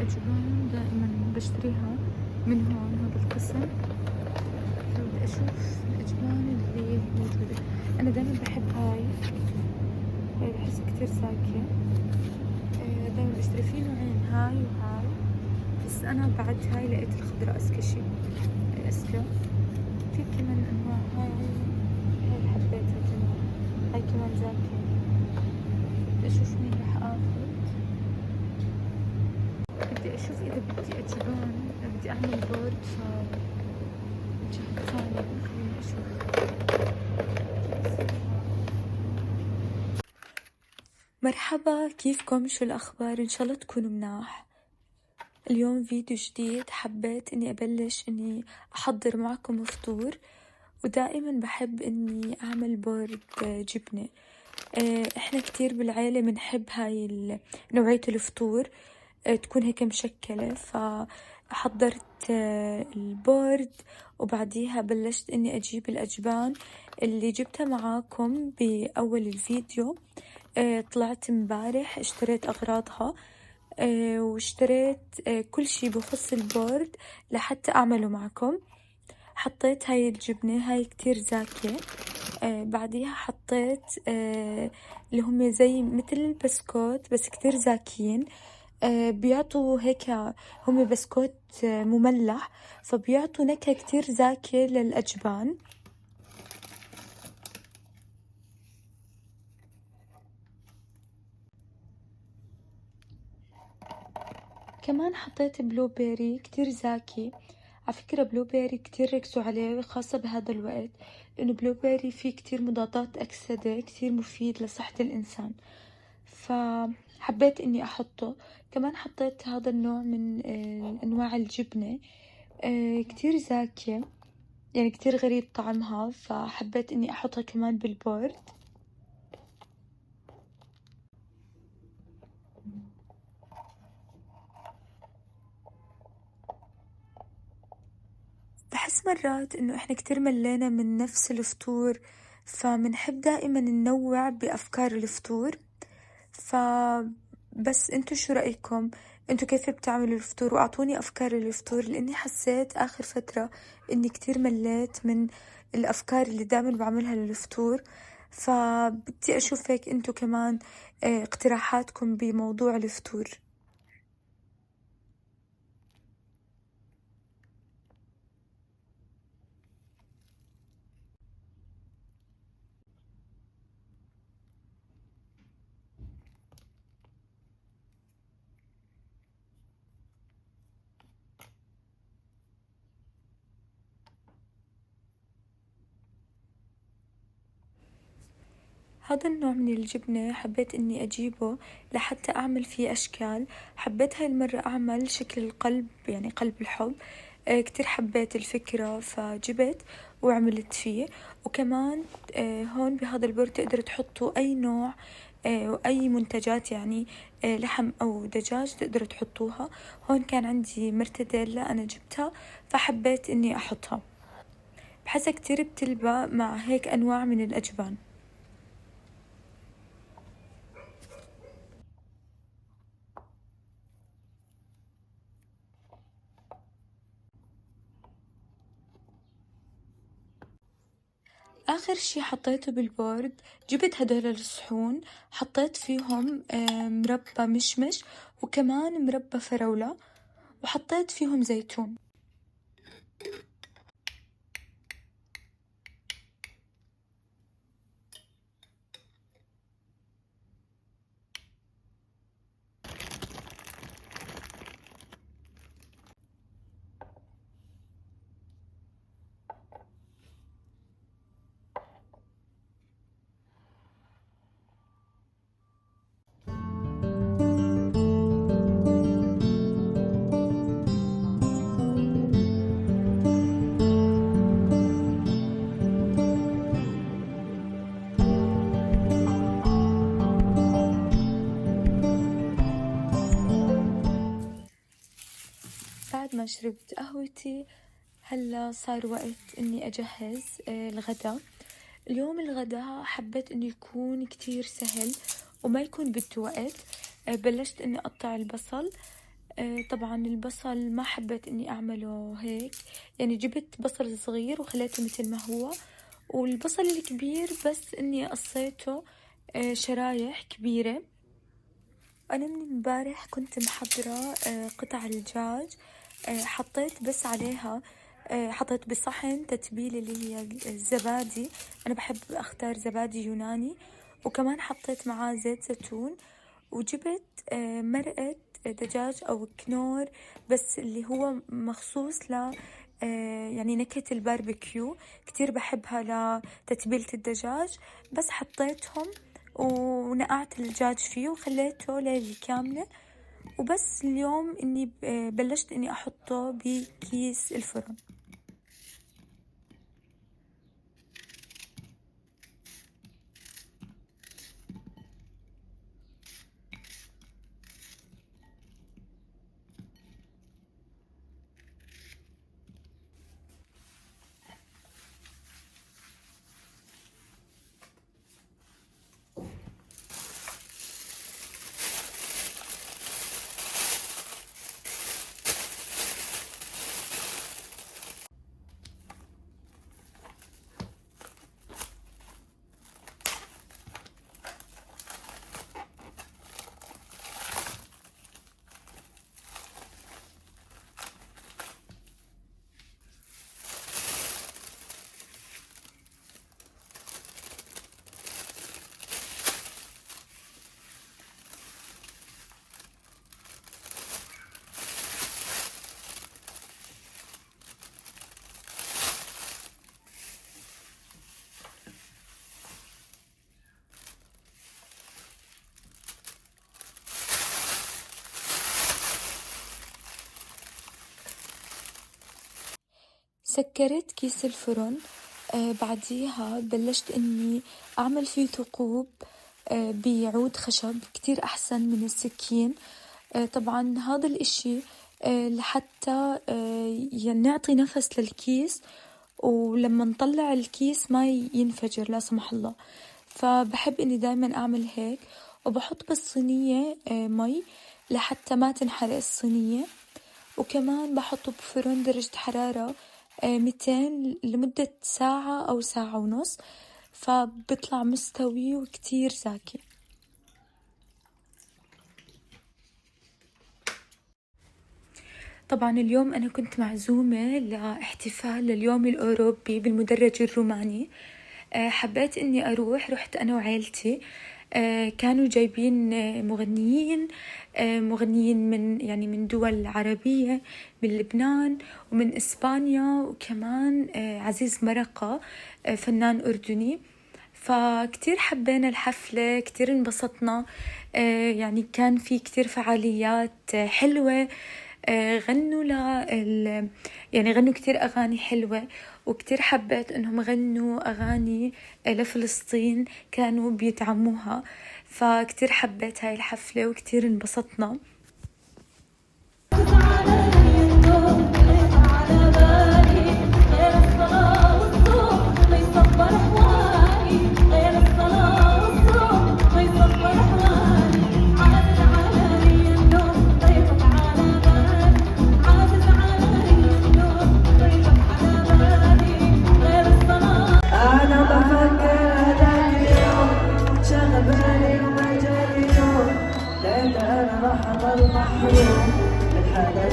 الأجبان دائما بشتريها من هون هذا القسم، فبدي أشوف الأجبان اللي موجودة. أنا دائما بحب هاي بحس كتير زاكية. دائما بشتري في نوعين، هاي وهاي، بس أنا بعد هاي لقيت الخضرا أذكى شي، أذكى. في كمان أنواع، هاي حبيتها كمان، هاي كمان زاكية. بدي أشوف مين رح آخذ. بدي أشوف إذا بدي أجبان، بدي أعمل بورد جهة ثانية. خليني أشوف. مرحبا، كيفكم؟ شو الأخبار؟ إن شاء الله تكونوا مناح. اليوم فيديو جديد، حبيت إني أبلش إني أحضر معكم فطور، ودائما بحب إني أعمل بورد جبنة. إحنا كتير بالعيلة بنحب هاي نوعية الفطور، تكون هيك مشكلة. فحضرت البورد، وبعديها بلشت إني أجيب الأجبان اللي جبتها معاكم بأول الفيديو. طلعت مبارح اشتريت أغراضها، واشتريت كل شي بخص البورد لحتى أعمله معكم. حطيت هاي الجبنة، هاي كتير زاكية. بعديها حطيت اللي هم زي مثل البسكوت بس كتير زاكيين. بيعطوا هيك، هم بسكوت مملح، فبيعطوا نكهة كتير زاكية للأجبان. كمان حطيت بلو بيري كتير زاكي. على فكرة بلو بيري كتير ركزوا عليه خاصة بهذا الوقت، لأنه بلو بيري فيه كتير مضادات أكسدة، كتير مفيد لصحة الإنسان، فحبيت إني أحطه. كمان حطيت هذا النوع من أنواع الجبنة، كتير زاكية، يعني كتير غريب طعمها، فحبيت إني أحطها كمان بالبورد. بحس مرات إنه إحنا كتير ملينا من نفس الفطور، فمنحب دائما ننوع بأفكار الفطور. بس انتو شو رأيكم؟ انتو كيف بتعملوا الفطور؟ واعطوني أفكار الفطور، لأني حسيت آخر فترة إني كتير مليت من الأفكار اللي دائما بعملها للفطور. فبدي أشوف هيك انتو كمان اقتراحاتكم بموضوع الفطور. هذا النوع من الجبنة حبيت إني أجيبه لحتى أعمل فيه أشكال. حبيت هاي المرة أعمل شكل القلب، يعني قلب الحب. كتير حبيت الفكرة فجبت وعملت فيه. وكمان هون بهذا البورد تقدروا تحطوا أي نوع وأي منتجات، يعني لحم أو دجاج تقدروا تحطوها. هون كان عندي مرتديلا أنا جبتها، فحبيت إني أحطها، بحسها كتير بتلبق مع هيك أنواع من الأجبان. آخر شي حطيته بالبورد، جبت هدول الصحون، حطيت فيهم مربى مشمش، وكمان مربى فراولة، وحطيت فيهم زيتون. بعد ما شربت قهوتي، هلا صار وقت إني أجهز الغدا. اليوم الغدا حبيت إنه يكون كتير سهل وما يكون بده وقت. بلشت إني أقطع البصل، طبعا البصل ما حبيت اني اعمله هيك، يعني جبت بصل صغير وخليته مثل ما هو، والبصل الكبير بس اني قصيته شرايح كبيرة. انا من امبارح كنت محضرة قطع الدجاج، حطيت بس عليها، حطيت بصحن تتبيلة اللي هي الزبادي، انا بحب اختار زبادي يوناني، وكمان حطيت معاه زيت زيتون، وجبت مرقة دجاج أو كنور بس اللي هو مخصوص ل يعني نكهة الباربيكيو، كتير بحبها لتتبيلة الدجاج. بس حطيتهم ونقعت الدجاج فيه وخليته ليلة كاملة، وبس اليوم إني بلشت إني أحطه بكيس الفرن. سكرت كيس الفرن، بعديها بلشت إني أعمل فيه ثقوب بعود خشب كتير أحسن من السكين. طبعا هذا الإشي لحتى يعني نعطي نفس للكيس، ولما نطلع الكيس ما ينفجر لا سمح الله. فبحب إني دايما أعمل هيك، وبحط بالصينية مي لحتى ما تنحرق الصينية، وكمان بحطه بفرن درجة حرارة 200 لمدة ساعة أو ساعة ونص، فبطلع مستوي وكتير زاكي. طبعا اليوم أنا كنت معزومة لاحتفال لليوم الأوروبي بالمدرج الروماني، حبيت إني أروح، رحت أنا وعيلتي، كانوا جايبين مغنيين من يعني من دول عربية، من لبنان ومن إسبانيا، وكمان عزيز مرقة فنان أردني. فكتير حبينا الحفلة، كتير انبسطنا، يعني كان في كتير فعاليات حلوة، غنوا يعني غنوا كتير أغاني حلوة، وكتير حبيت إنهم غنوا أغاني لفلسطين كانوا بيدعموها، فكتير حبيت هاي الحفلة وكتير انبسطنا. أنا راح أضل محروم من حدا